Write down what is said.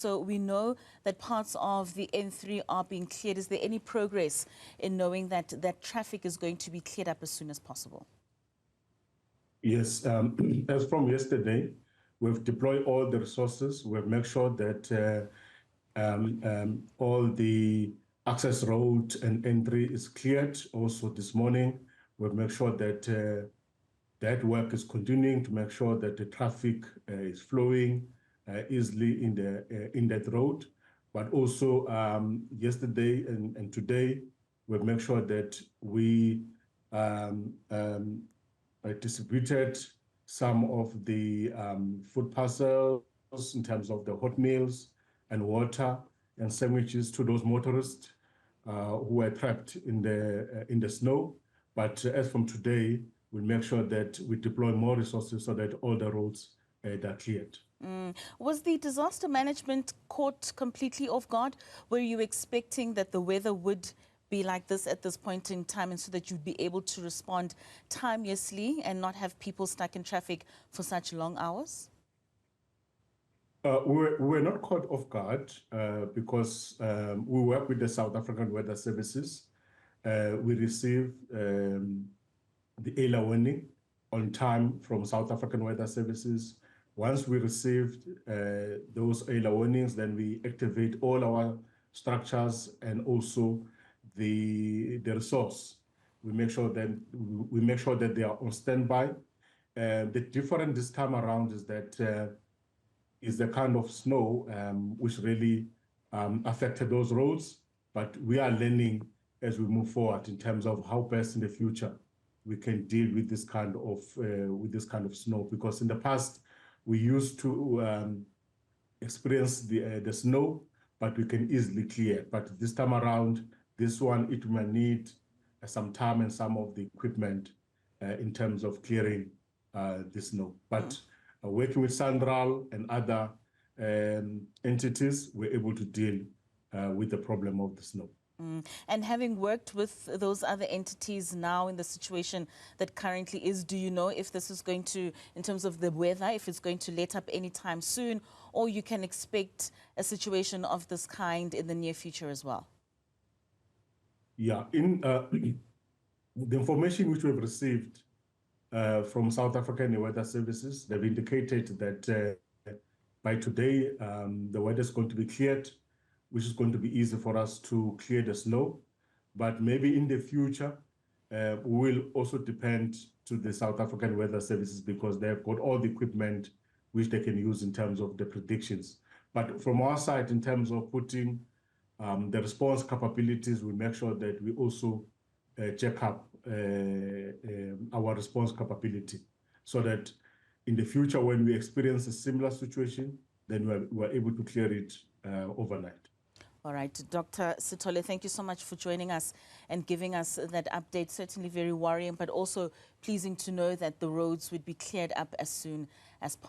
So we know that parts of the N3 are being cleared. Is there any progress in knowing that that traffic is going to be cleared up as soon as possible? Yes, as from yesterday, we've deployed all the resources. We've made sure that all the access road and entry is cleared. Also this morning, we've made sure that that work is continuing to make sure that the traffic is flowing easily in that road. But also yesterday and today, we've made sure that we distributed some of the food parcels in terms of the hot meals and water and sandwiches to those motorists who were trapped in the snow. But as from today, we'll make sure that we deploy more resources so that all the roads are cleared. Was the disaster management caught completely off guard? Were you expecting that the weather would be like this at this point in time, and so that you'd be able to respond timeously and not have people stuck in traffic for such long hours? We were not caught off guard because we work with the South African Weather Services. We received the early warning on time from South African Weather Services. Once we received those early warnings, then we activate all our structures and also the resource. We make sure that they are on standby. The difference this time around is that is the kind of snow which really affected those roads, but we are learning as we move forward in terms of how best in the future we can deal with this kind of snow, because in the past we used to experience the snow, but we can easily clear. But this time around, this one, it may need some time and some of the equipment in terms of clearing the snow. But working with Sandral and other entities, we're able to deal with the problem of the snow. And having worked with those other entities now in the situation that currently is, do you know if this is going to, in terms of the weather, if it's going to let up anytime soon, or you can expect a situation of this kind in the near future as well? Yeah, in the information which we've received from South African Weather Services, they've indicated that by today, the weather is going to be cleared, which is going to be easy for us to clear the snow. But maybe in the future, we will also depend to the South African Weather Services because they've got all the equipment which they can use in terms of the predictions. But from our side, in terms of putting the response capabilities, we make sure that we also check up our response capability so that in the future, when we experience a similar situation, then we're able to clear it overnight. All right, Dr. Sithole, thank you so much for joining us and giving us that update. Certainly very worrying, but also pleasing to know that the roads would be cleared up as soon as possible.